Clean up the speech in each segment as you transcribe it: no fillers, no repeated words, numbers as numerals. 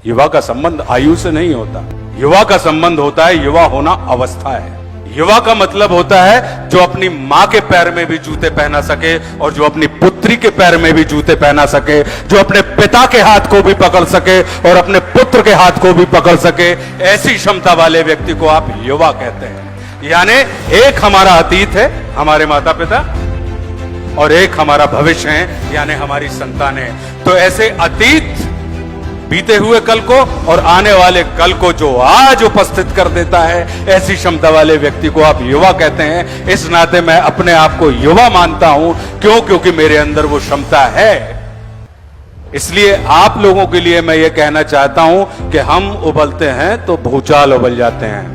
युवा का संबंध आयु से नहीं होता। युवा का संबंध होता है, युवा होना अवस्था है। युवा का मतलब होता है जो अपनी मां के पैर में भी जूते पहना सके और जो अपनी पुत्री के पैर में भी जूते पहना सके, जो अपने पिता के हाथ को भी पकड़ सके और अपने पुत्र के हाथ को भी पकड़ सके। ऐसी क्षमता वाले व्यक्ति को आप युवा कहते हैं। यानी एक हमारा अतीत है, हमारे माता पिता, और एक हमारा भविष्य है, यानी हमारी संतानें। तो ऐसे अतीत, बीते हुए कल को और आने वाले कल को जो आज उपस्थित कर देता है, ऐसी क्षमता वाले व्यक्ति को आप युवा कहते हैं। इस नाते मैं अपने आप को युवा मानता हूं। क्यों? क्योंकि मेरे अंदर वो क्षमता है। इसलिए आप लोगों के लिए मैं ये कहना चाहता हूं कि हम उबलते हैं तो भूचाल उबल जाते हैं,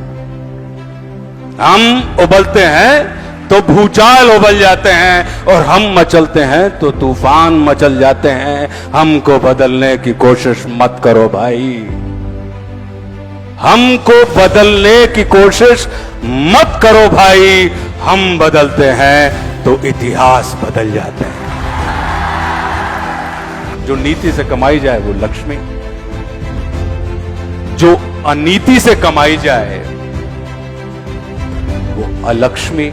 हम उबलते हैं तो भूचाल उबल जाते हैं, और हम मचलते हैं तो तूफान मचल जाते हैं। हमको बदलने की कोशिश मत करो भाई, हमको बदलने की कोशिश मत करो भाई। हम बदलते हैं तो इतिहास बदल जाते हैं। जो नीति से कमाई जाए वो लक्ष्मी, जो अनीति से कमाई जाए वो अलक्ष्मी,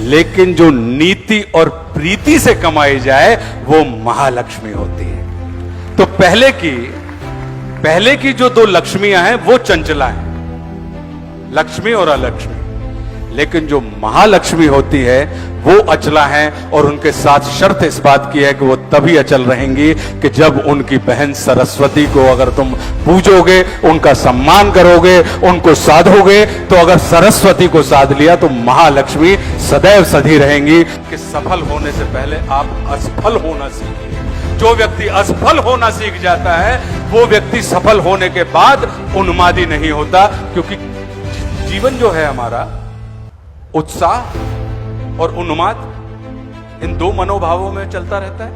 लेकिन जो नीति और प्रीति से कमाई जाए वो महालक्ष्मी होती है। तो पहले की जो दो लक्ष्मियां हैं वो चंचला हैं, लक्ष्मी और अलक्ष्मी। लेकिन जो महालक्ष्मी होती है वो अचला हैं, और उनके साथ शर्त इस बात की है कि वो तभी अचल रहेंगी कि जब उनकी बहन सरस्वती को अगर तुम पूजोगे, उनका सम्मान करोगे, उनको साधोगे, तो अगर सरस्वती को साध लिया तो महालक्ष्मी सदैव सधी रहेंगी। कि सफल होने से पहले आप असफल होना सीखिए। जो व्यक्ति असफल होना सीख जाता है वो व्यक्ति सफल होने के बाद उन्मादी नहीं होता। क्योंकि जीवन जो है हमारा, उत्साह और उन्माद, इन दो मनोभावों में चलता रहता है।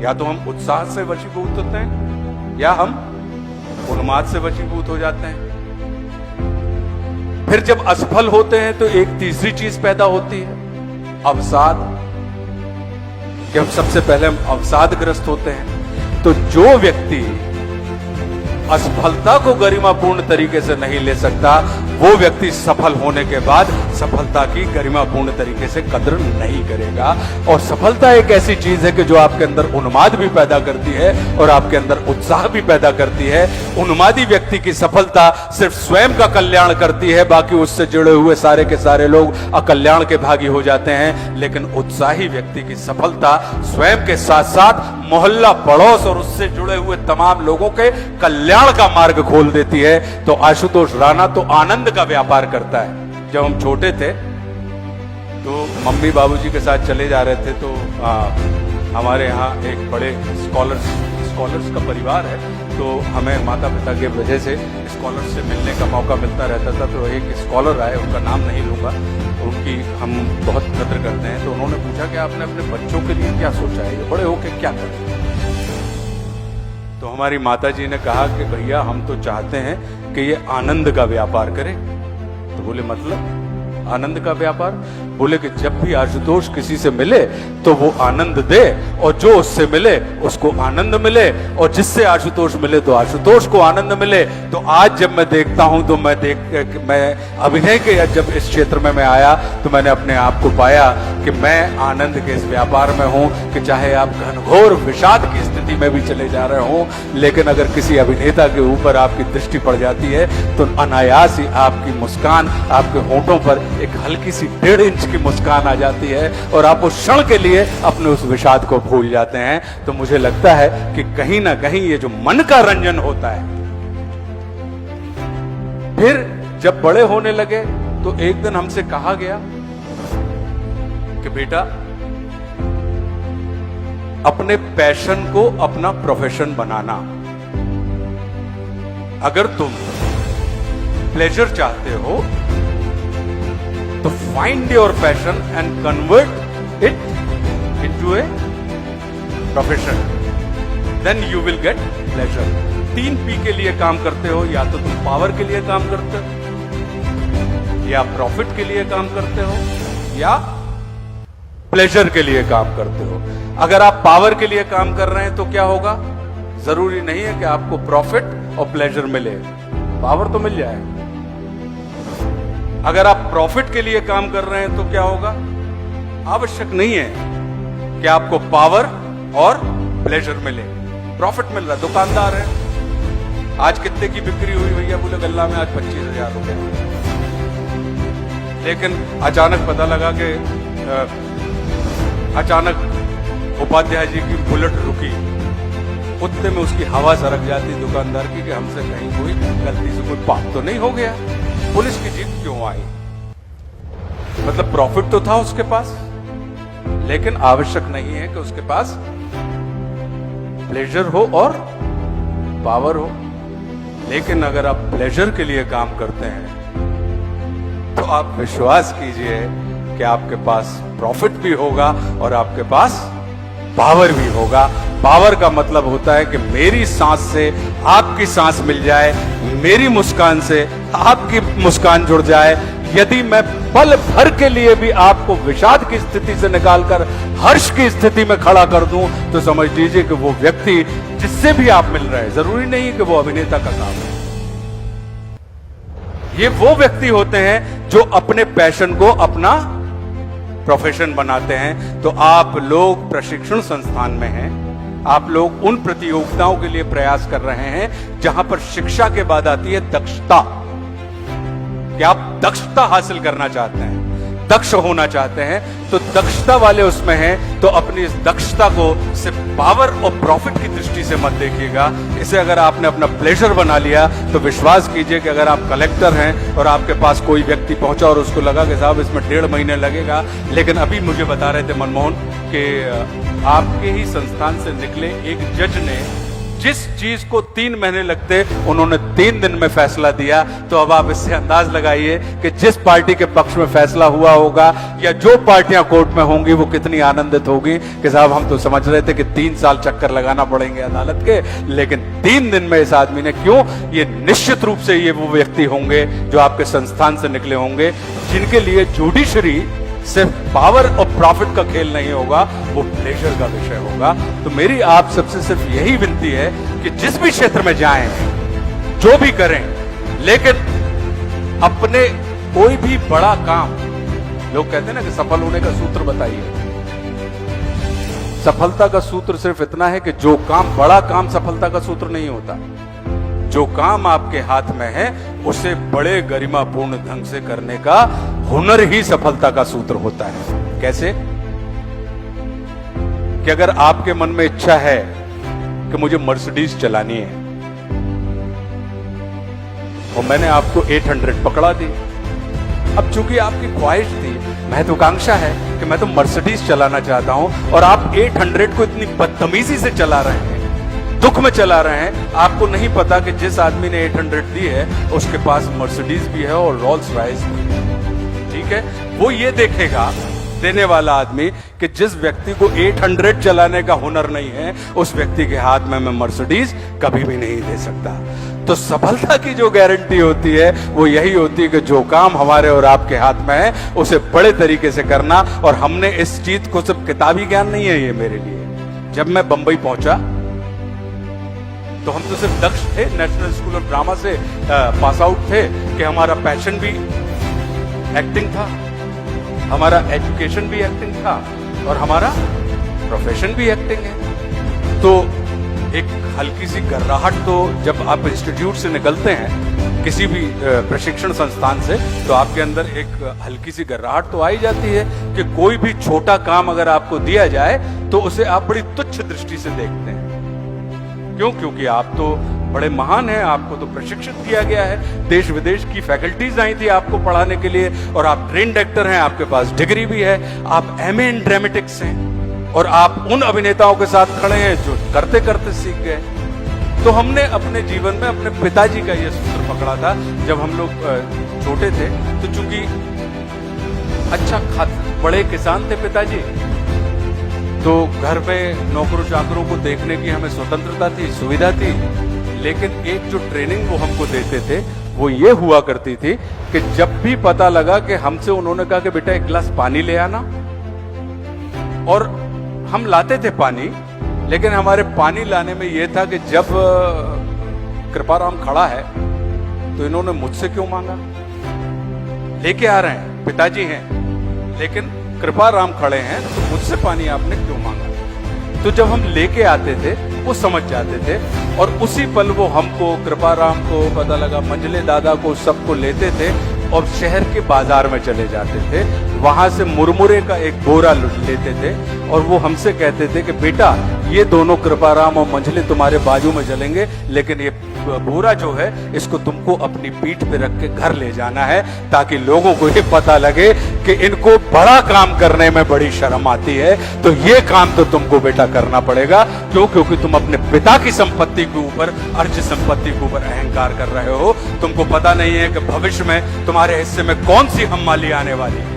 या तो हम उत्साह से वशीभूत होते हैं या हम उन्माद से वशीभूत हो जाते हैं। फिर जब असफल होते हैं तो एक तीसरी चीज पैदा होती है, अवसाद। कि हम सबसे पहले हम अवसादग्रस्त होते हैं। तो जो व्यक्ति असफलता को गरिमापूर्ण तरीके से नहीं ले सकता, वो व्यक्ति सफल होने के बाद सफलता की गरिमापूर्ण तरीके से कद्र नहीं करेगा। और सफलता एक ऐसी चीज है कि जो आपके अंदर उन्माद भी पैदा करती है और आपके अंदर उत्साह भी पैदा करती है। उन्मादी व्यक्ति की सफलता सिर्फ स्वयं का कल्याण करती है, बाकी उससे जुड़े हुए सारे के सारे लोग अकल्याण के भागी हो जाते हैं। लेकिन उत्साही व्यक्ति की सफलता स्वयं के साथ साथ मोहल्ला, पड़ोस और उससे जुड़े हुए तमाम लोगों के कल्याण का मार्ग खोल देती है। तो आशुतोष राणा तो आनंद का व्यापार करता है। जब हम छोटे थे तो मम्मी बाबूजी के साथ चले जा रहे थे, तो हमारे यहाँ एक बड़े स्कॉलर्स का परिवार है, तो हमें माता पिता के वजह से स्कॉलर्स से मिलने का मौका मिलता रहता था। तो एक स्कॉलर आए, उनका नाम नहीं लूंगा, उनकी हम बहुत कद्र करते हैं। तो उन्होंने पूछा कि आपने अपने बच्चों के लिए क्या सोचा है, ये बड़े होके क्या करें। तो हमारी माताजी ने कहा कि भैया हम तो चाहते हैं कि ये आनंद का व्यापार करे। तो बोले मतलब आनंद का व्यापार? बोले कि जब भी आशुतोष किसी से मिले तो वो आनंद दे, और जो उससे मिले उसको आनंद मिले, और जिससे आशुतोष मिले तो आशुतोष को आनंद मिले। तो आज जब मैं देखता हूं तो मैं अभिनय के जब इस क्षेत्र में मैं आया तो मैंने अपने आप को पाया कि मैं आनंद के इस व्यापार में हूं। कि चाहे आप घनघोर विषाद की स्थिति में भी चले जा रहे हो, लेकिन अगर किसी अभिनेता के ऊपर आपकी दृष्टि पड़ जाती है तो अनायास ही आपकी मुस्कान, आपके होठों पर एक हल्की सी 1.5 इंच की मुस्कान आ जाती है, और आप उस क्षण के लिए अपने उस विषाद को भूल जाते हैं। तो मुझे लगता है कि कहीं ना कहीं ये जो मन का रंजन होता है, फिर जब बड़े होने लगे तो एक दिन हमसे कहा गया कि बेटा अपने पैशन को अपना प्रोफेशन बनाना। अगर तुम प्लेजर चाहते हो तो find your passion and convert it into a profession, then you will get pleasure. 3P के लिए काम करते हो, या तो तुम पावर के लिए काम करते हो, या प्रॉफिट के लिए काम करते हो, या प्लेजर के लिए काम करते हो। अगर आप पावर के लिए काम कर रहे हैं तो क्या होगा? जरूरी नहीं है कि आपको प्रॉफिट और प्लेजर मिले, पावर तो मिल जाए। अगर आप प्रॉफिट के लिए काम कर रहे हैं तो क्या होगा? आवश्यक नहीं है कि आपको पावर और प्लेजर मिले। प्रॉफिट मिल रहा, दुकानदार है, आज कितने की बिक्री हुई भैया? बोले गल्ला में आज 25,000 रुपए। लेकिन अचानक पता लगा कि अचानक उपाध्याय जी की बुलेट रुकी, उतने में उसकी हवा सरक जाती दुकानदार की कि हमसे कहीं कोई गलती से कोई पाप तो नहीं हो गया, पुलिस की जीप क्यों आई? मतलब प्रॉफिट तो था उसके पास, लेकिन आवश्यक नहीं है कि उसके पास प्लेजर हो और पावर हो। लेकिन अगर आप प्लेजर के लिए काम करते हैं तो आप विश्वास कीजिए कि आपके पास प्रॉफिट भी होगा और आपके पास पावर भी होगा। पावर का मतलब होता है कि मेरी सांस से आपकी सांस मिल जाए, मेरी मुस्कान से आपकी मुस्कान जुड़ जाए। यदि मैं पल भर के लिए भी आपको विषाद की स्थिति से निकालकर हर्ष की स्थिति में खड़ा कर दूं तो समझ लीजिए कि वो व्यक्ति जिससे भी आप मिल रहे हैं, जरूरी नहीं कि वो अभिनेता का काम है, ये वो व्यक्ति होते हैं जो अपने पैशन को अपना प्रोफेशन बनाते हैं। तो आप लोग प्रशिक्षण संस्थान में हैं, आप लोग उन प्रतियोगिताओं के लिए प्रयास कर रहे हैं जहां पर शिक्षा के बाद आती है दक्षता, कि आप दक्षता हासिल करना चाहते हैं, दक्ष होना चाहते हैं, तो दक्षता वाले उसमें हैं। तो अपनी इस दक्षता को सिर्फ पावर और प्रॉफिट की दृष्टि से मत देखिएगा। इसे अगर आपने अपना प्लेजर बना लिया तो विश्वास कीजिए कि अगर आप कलेक्टर हैं और आपके पास कोई व्यक्ति पहुंचा और उसको लगा कि साहब इसमें 1.5 महीने लगेगा, लेकिन अभी मुझे बता रहे थे मनमोहन कि आपके ही संस्थान से निकले एक जज ने जिस चीज को 3 महीने लगते उन्होंने 3 दिन में फैसला दिया। तो अब आप इससे अंदाज लगाइए कि जिस पार्टी के पक्ष में फैसला हुआ होगा या जो पार्टियां कोर्ट में होंगी वो कितनी आनंदित होगी कि साहब हम तो समझ रहे थे कि 3 साल चक्कर लगाना पड़ेंगे अदालत के, लेकिन 3 दिन में इस आदमी ने क्यों। ये निश्चित रूप से ये वो व्यक्ति होंगे जो आपके संस्थान से निकले होंगे, जिनके लिए जुडिशरी सिर्फ पावर और प्रॉफिट का खेल नहीं होगा, वो प्लेजर का विषय होगा। तो मेरी आप सबसे सिर्फ यही विनती है कि जिस भी क्षेत्र में जाएं, जो भी करें, लेकिन अपने कोई भी बड़ा काम, लोग कहते हैं ना कि सफल होने का सूत्र बताइए। सफलता का सूत्र सिर्फ इतना है कि जो काम, बड़ा काम सफलता का सूत्र नहीं होता। जो काम आपके हाथ में है उसे बड़े गरिमापूर्ण ढंग से करने का हुनर ही सफलता का सूत्र होता है। कैसे? कि अगर आपके मन में इच्छा है कि मुझे मर्सिडीज चलानी है और मैंने आपको 800 पकड़ा दी, अब चूंकि आपकी ख्वाहिश थी, महत्वाकांक्षा है कि मैं तो मर्सिडीज चलाना चाहता हूं और आप 800 को इतनी बदतमीजी से चला रहे हैं, दुख में चला रहे हैं। आपको नहीं पता कि जिस आदमी ने 800 दी है उसके पास मर्सिडीज भी है और रोल्स रॉयस भी है। ठीक है, वो ये देखेगा देने वाला आदमी कि जिस व्यक्ति को 800 चलाने का हुनर नहीं है, उस व्यक्ति के हाथ में मैं मर्सिडीज कभी भी नहीं दे सकता। तो सफलता की जो गारंटी होती है वो यही होती है कि जो काम हमारे और आपके हाथ में है उसे बड़े तरीके से करना। और हमने इस चीज को, सिर्फ किताबी ज्ञान नहीं है ये मेरे लिए। जब मैं बंबई पहुंचा तो हम तो सिर्फ दक्ष थे, नेशनल स्कूल ऑफ ड्रामा से पास आउट थे, कि हमारा पैशन भी एक्टिंग था, हमारा एजुकेशन भी एक्टिंग था और हमारा प्रोफेशन भी एक्टिंग है। तो एक हल्की सी गर्राहट, तो जब आप इंस्टीट्यूट से निकलते हैं किसी भी प्रशिक्षण संस्थान से, तो आपके अंदर एक हल्की सी गर्राहट तो आ ही जाती है कि कोई भी छोटा काम अगर आपको दिया जाए तो उसे आप बड़ी तुच्छ दृष्टि से देखते हैं। क्यों? क्योंकि आप तो बड़े महान हैं, आपको तो प्रशिक्षित किया गया है, देश विदेश की फैकल्टीज आई थी आपको पढ़ाने के लिए, और आप ट्रेन्ड एक्टर हैं, आपके पास डिग्री भी है, आप एमए इन ड्रामेटिक्स हैं, और आप उन अभिनेताओं के साथ खड़े हैं जो करते करते सीख गए। तो हमने अपने जीवन में अपने पिताजी का यह सूत्र पकड़ा था जब हम लोग छोटे थे। तो चूंकि अच्छा बड़े किसान थे पिताजी, तो घर में नौकरों चाकरों को देखने की हमें स्वतंत्रता थी, सुविधा थी, लेकिन एक जो ट्रेनिंग वो हमको देते थे वो ये हुआ करती थी कि जब भी पता लगा कि हमसे उन्होंने कहा कि बेटा 1 गिलास पानी ले आना, और हम लाते थे पानी, लेकिन हमारे पानी लाने में यह था कि जब कृपाराम खड़ा है तो इन्होंने मुझसे क्यों मांगा? लेके आ रहे हैं, पिताजी हैं, लेकिन कृपाराम खड़े हैं तो मुझसे पानी आपने क्यों मांगा? तो जब हम लेके आते थे वो समझ जाते थे और उसी पल वो हमको, कृपाराम को, पता लगा मंझले दादा को, सबको लेते थे और शहर के बाजार में चले जाते थे। वहां से मुरमुरे का एक बोरा लेते थे और वो हमसे कहते थे कि बेटा ये दोनों कृपाराम और मंझले तुम्हारे बाजू में चलेंगे, लेकिन ये बोरा जो है इसको तुमको अपनी पीठ पे रख के घर ले जाना है, ताकि लोगों को ये पता लगे कि इनको बड़ा काम करने में बड़ी शर्म आती है। तो ये काम तो तुमको बेटा करना पड़ेगा, क्योंकि तुम अपने पिता की संपत्ति के ऊपर, अर्ज संपत्ति के ऊपर अहंकार कर रहे हो। तुमको पता नहीं है कि भविष्य में तुम्हारे हिस्से में कौन सी हम्माली आने वाली है।